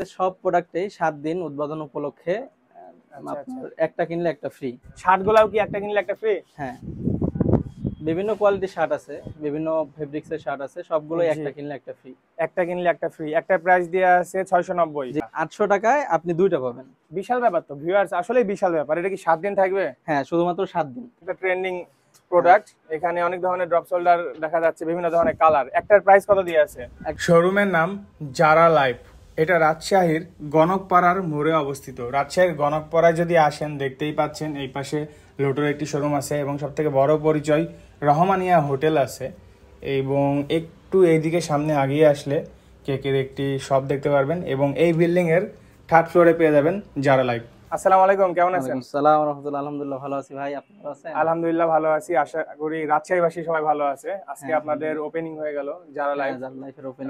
সব প্রোডাক্টেই 7 দিন উদ্বোধন উপলক্ষে আপনার একটা কিনলে একটা ফ্রি। শার্টগুলাও কি একটা কিনলে একটা ফ্রি? হ্যাঁ, বিভিন্ন কোয়ালিটির শার্ট আছে, বিভিন্ন ফেব্রিক্সের শার্ট আছে, সবগুলোই একটা কিনলে একটা ফ্রি। একটা কিনলে একটা ফ্রি। একটা প্রাইস দেয়া আছে 690। জি, 800 টাকায় আপনি দুইটা পাবেন। বিশাল ব্যাপার তো ভিউয়ার্স, আসলেই বিশাল ব্যাপার। এটা কি 7 দিন থাকবে? হ্যাঁ, শুধুমাত্র 7 দিন। এটা ট্রেন্ডিং প্রোডাক্ট। এখানে অনেক ধরনের ড্রপ শোল্ডার দেখা যাচ্ছে, বিভিন্ন ধরনের কালার। একটার প্রাইস কত দিয়ে আছে? শোরুমের নাম জারা লাইফ। এটা রাজশাহীর গণকপাড়ার মোড়ে অবস্থিত। রাজশাহীর গণকপাড়ায় যদি আসেন দেখতেই পাচ্ছেন এই পাশে লোটোর একটি শোরুম আছে এবং সবথেকে বড় পরিচয় রহমানিয়া হোটেল আছে। এবং একটু এইদিকে সামনে আগিয়ে আসলে কেকের একটি শপ দেখতে পারবেন এবং এই বিল্ডিং এর 3rd ফ্লোরে পেয়ে যাবেন জারা লাইফ। আসসালামু আলাইকুম, কেমন আছেন? আসসালামু রাহমাতুল্লাহ। আলহামদুলিল্লাহ ভালো আছি ভাই, আপনি ভালো আছেন? আলহামদুলিল্লাহ ভালো আছি, আশা করি রাজশাহীবাসী সবাই ভালো আছে। আজকে আপনাদের ওপেনিং হয়ে গেল জারা লাইফ।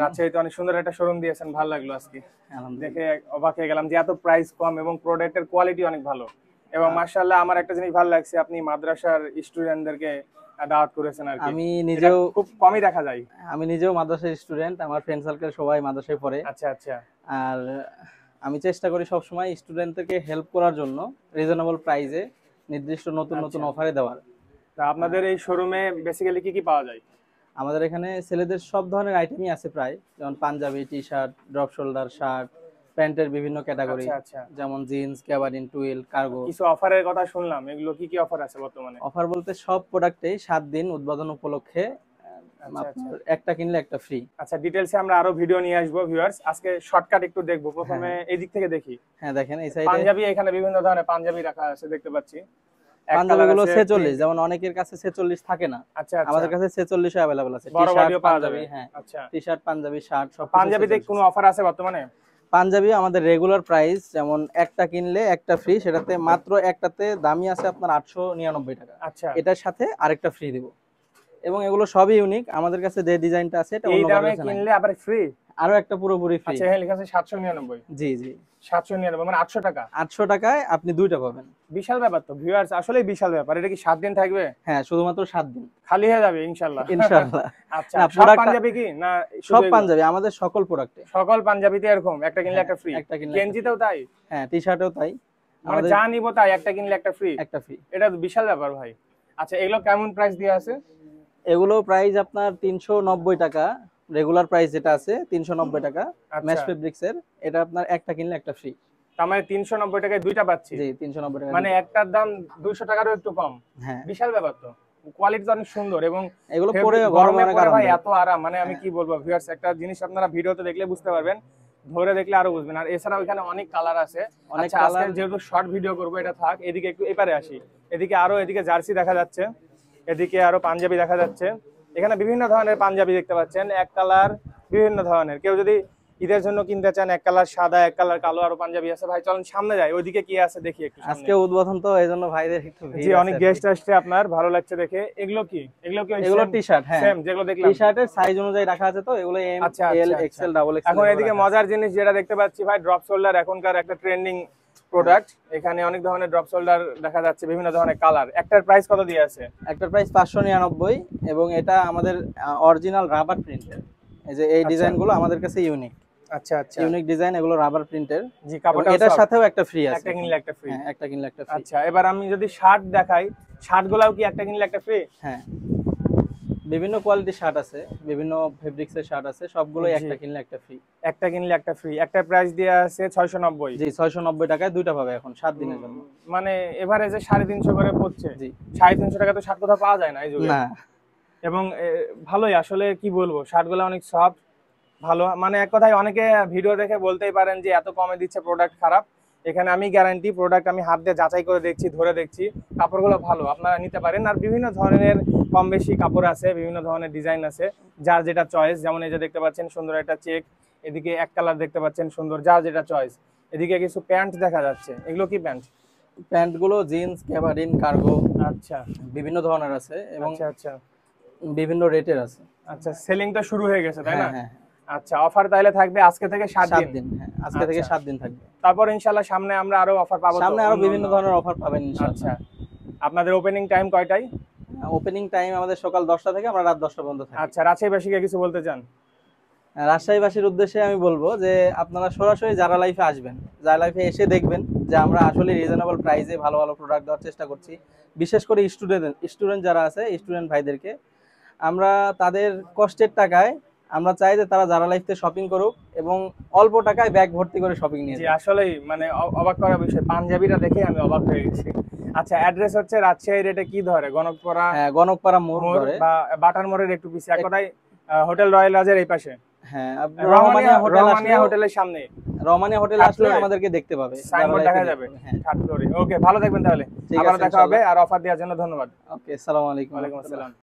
রাজশাহীতে অনেক সুন্দর একটা শোরুম দিয়েছেন, ভালো লাগলো আজকে দেখে, অবাক হয়ে গেলাম যে এত প্রাইস কম এবং প্রোডাক্টের কোয়ালিটি অনেক ভালো। এবং মাশাআল্লাহ আমার একটা জিনিস ভালো লাগছে, আপনি মাদ্রাসার স্টুডেন্টদেরকে দাওয়াত করেছেন আর কি। আমি নিজেও খুব কমই দেখা যায়। আমি নিজেও মাদ্রাসার স্টুডেন্ট, আমার ফ্রেন্ড সার্কেল সবাই মাদ্রাসায় পড়ে। আচ্ছা আচ্ছা। আর আমি চেষ্টা করি সব সময় স্টুডেন্টদেরকে হেল্প করার জন্য রিজনেবল প্রাইসে নির্দিষ্ট নতুন নতুন অফারে দেওয়ার। তা আপনাদের এই শোরুমে বেসিক্যালি কি কি পাওয়া যায়? আমাদের এখানে ছেলেদের সব ধরনের আইটেমই আছে প্রায়, যেমন Punjabi, T shirt, drop shoulder shirt, প্যান্টের বিভিন্ন ক্যাটাগরি, যেমন জিন্স, গ্যাবার্ডিন, টুইল, কার্গো। কিছু অফারের কথা শুনলাম, এগুলো কি কি অফার আছে বর্তমানে? অফার বলতে সব প্রোডাক্টেই 7 দিন উদ্বোধন উপলক্ষে একটা কিনলে একটা ফ্রি। আচ্ছা, ডিটেইলসে আমরা আরো ভিডিও নিয়ে আসবো ভিউয়ার্স। আজকে শর্টকাট একটু দেখবো। প্রথমে এই দিক থেকে দেখি। হ্যাঁ, দেখেন এই সাইডে পাঞ্জাবি, এখানে বিভিন্ন ধরনের পাঞ্জাবি রাখা আছে দেখতে পাচ্ছি। পাঞ্জাবিগুলো 46, যেমন অনেকের কাছে 46 থাকে না। আচ্ছা, আমাদের কাছে 46 अवेलेबल আছে। বড় বডিও পাওয়া যাবে। হ্যাঁ, আচ্ছা, টি-শার্ট, পাঞ্জাবি, শার্ট সব। পাঞ্জাবিতে কোনো অফার আছে বর্তমানে? পাঞ্জাবি আমাদের রেগুলার প্রাইস, যেমন একটা কিনলে একটা ফ্রি, সেটাতে মাত্র একটাতে দামই আছে আপনার 899 টাকা। আচ্ছা, এটার সাথে আরেকটা ফ্রি দেব। এবং এগুলো সবই ইউনিক। আমাদের কাছে যে ডিজাইনটা আছে এটা এই দামে কিনলে আবার ফ্রি, আরো একটা পুরোপুরি ফ্রি। আচ্ছা, এখানে লেখা আছে 799। জি জি, 799 মানে 800 টাকা। 800 টাকায় আপনি দুইটা পাবেন। বিশাল ব্যাপার তো ভিউয়ার্স, আসলেই বিশাল ব্যাপার। এটা কি 7 দিন থাকবে? হ্যাঁ, শুধুমাত্র 7 দিন। খালি হয়ে যাবে ইনশাআল্লাহ। ইনশাআল্লাহ। আচ্ছা, সব পাঞ্জাবি কি না? সব পাঞ্জাবি আমাদের সকল প্রোডাক্টে। সকল পাঞ্জাবিতে এরকম একটা কিনলে একটা ফ্রি। গেঞ্জিতেও তাই? হ্যাঁ, টি-শার্টেও তাই। মানে যা নিব তাই একটা কিনলে একটা ফ্রি। একটা ফ্রি। এটা তো বিশাল ব্যাপার ভাই। আচ্ছা, এগুলো কেমন প্রাইস দেয়া আছে? এগুলো প্রাইস আপনার 390 টাকা। রেগুলার প্রাইস যেটা আছে 390 টাকা ম্যাশ ফেব্রিক্স এর। এটা আপনার একটা কিনলে একটা ফ্রি। তার মানে 390 টাকায় দুইটা পাচ্ছি। জি, 390 টাকা। মানে একটার দাম 200 টাকারও একটু কম। হ্যাঁ, বিশাল ব্যাপার তো। কোয়ালিটি তো অনেক সুন্দর এবং এগুলো পরে গরমে পরে ভাই এত আরাম, মানে আমি কি বলবো ভিউয়ার্স, একটা জিনিস আপনারা ভিডিওতে দেখলে বুঝতে পারবেন, ধরে দেখলে আরো বুঝবেন। আর এছাড়াও এখানে অনেক কালার আছে, অনেক কালার। যেহেতু শর্ট ভিডিও করব এটা থাক, এদিকে একটু এপারে আসি। এদিকে আরো, এদিকে জার্সি দেখা যাচ্ছে, এদিকে আরো পাঞ্জাবি দেখা যাচ্ছে। এখানে বিভিন্ন ধরনের পাঞ্জাবি দেখতে পাচ্ছেন, এক কালার বিভিন্ন ধরনের। কেউ যদি ঈদের জন্য কিনতে চান, এক কালার সাদা, এক কালার কালো, আরো পাঞ্জাবি আছে। ভাই চলুন সামনে যাই, ওইদিকে কি আছে দেখি একটু। আজকে উদ্বোধন তো, এইজন্য ভাইদের একটু ভিড়। জি, অনেক গেস্ট আসছে, আপনার ভালো লাগছে দেখে। এগুলো কি? এগুলো টি-শার্ট। হ্যাঁ, সেম যেগুলো দেখলাম। টি-শার্টের সাইজ অনুযায়ী রাখা আছে, তো এগুলো এম, এল, এক্সেল, ডাবল এক্সেল। এখন এদিকে মজার জিনিস যেটা দেখতে পাচ্ছি ভাই, ড্রপ শোল্ডার এখনকার একটা ট্রেন্ডিং প্রোডাক্ট। এখানে অনেক ধরনের ড্রপ শোল্ডার দেখা যাচ্ছে, বিভিন্ন ধরনের কালার। একটার প্রাইস কত দিয়ে আছে? একটার প্রাইস 599 এবং এটা আমাদের অরিজিনাল রাবার প্রিন্টের। এই যে এই ডিজাইনগুলো আমাদের কাছে ইউনিক। আচ্ছা আচ্ছা, ইউনিক ডিজাইন, এগুলো রাবার প্রিন্টের। জি, কাপড়টা এটার সাথেও একটা ফ্রি আছে। একটা কিনলে একটা ফ্রি। হ্যাঁ, একটা কিনলে একটা ফ্রি। আচ্ছা, এবার আমি যদি শার্ট দেখাই, শার্টগুলোও কি একটা কিনলে একটা ফ্রি? হ্যাঁ, বিভিন্ন কোয়ালিটির শার্ট আছে, বিভিন্ন ফেব্রিক্সের শার্ট আছে, সবগুলোই একটা কিনলে একটা ফ্রি। একটা কিনলে একটা ফ্রি। একটা প্রাইস দেয়া আছে 690। জি, 690 টাকায় দুইটা পাবে এখন 7 দিনের জন্য। মানে এভারেজে 350 করে পড়ছে। জি, 350 টাকা তো শার্ট কোথাও পাওয়া যায় না এই যুগে। না, এবং ভালোই, আসলে কি বলবো, শার্টগুলো অনেক সফট, ভালো। মানে এক কথায় অনেকে ভিডিও দেখে বলতেই পারেন যে এত কমে দিচ্ছে, প্রোডাক্ট খারাপ। এখানে আমি গ্যারান্টি, প্রোডাক্ট আমি হাত দিয়ে যাচাই করে দেখছি, ধরে দেখছি, কাপড়গুলো ভালো, আপনারা নিতে পারেন। আর বিভিন্ন ধরনের কম বেশি কাপড় আছে, বিভিন্ন ধরনের ডিজাইন আছে, যার যেটা চয়েস। যেমন এই যে দেখতে পাচ্ছেন সুন্দর একটা চেক, এদিকে এক কালার দেখতে পাচ্ছেন সুন্দর, যার যেটা চয়েস। এদিকে কিছু প্যান্ট দেখা যাচ্ছে, এগুলো কি প্যান্ট? প্যান্টগুলো জিন্স, গ্যাবার্ডিন, কার্গো, আচ্ছা, বিভিন্ন ধরনের আছে এবং আচ্ছা বিভিন্ন রেটের আছে। আচ্ছা, সেলিং তো শুরু হয়ে গেছে তাই না? হ্যাঁ। আচ্ছা, অফার তাহলে থাকবে আজকে থেকে 7 দিন। হ্যাঁ, আজকে থেকে 7 দিন থাকবে। তারপর ইনশাআল্লাহ সামনে আমরা আরো অফার পাবো, সামনে আরো বিভিন্ন ধরনের অফার পাবেন ইনশাআল্লাহ। আচ্ছা, আপনাদের ওপেনিং টাইম কয়টায়? ওপেনিং টাইম আমাদের সকাল 10টা থেকে আমরা রাত 10টা পর্যন্ত থাকি। আচ্ছা, রাজশাহীবাসীকে কিছু বলতে চান? রাজশাহীবাসীর উদ্দেশ্যে আমি বলবো যে আপনারা সরাসরি যারা লাইফে আসবেন, যারা লাইফে এসে দেখবেন যে আমরা আসলে রিজনেবল প্রাইসে ভালো ভালো প্রোডাক্ট দেওয়ার চেষ্টা করছি। বিশেষ করে স্টুডেন্ট যারা আছে, স্টুডেন্ট ভাইদেরকে আমরা তাদের কষ্টের টাকায় আমরা চাই যে তারা যারা লাইফে শপিং করুক এবং অল্প টাকায় ব্যাগ ভর্তি করে শপিং নিয়ে যায়। আসলেই মানে অবাক করার বিষয়, পাঞ্জাবিটা দেখে আমি অবাক হয়ে গেছি। আচ্ছা, অ্যাড্রেস হচ্ছে রাজশাহী রেটে কি ধরে, গণকপাড়া? হ্যাঁ, গণকপাড়া মোড় ধরে বা বাটার মোড়ের একটু পিছে, এক কথায় হোটেল রয়্যাল রাজের এই পাশে। হ্যাঁ, রহমানিয়া হোটেলের সামনে, রহমানিয়া হোটেল আসলে আমাদেরকে দেখতে পাবে, সাইনবোর্ড দেখা যাবে। হ্যাঁ, থার্ড ফ্লোরে। ওকে, ভালো থাকবেন তাহলে, আবার দেখা হবে। আর অফার দেওয়ার জন্য ধন্যবাদ। ওকে, আসসালামু আলাইকুম। ওয়ালাইকুম আসসালাম।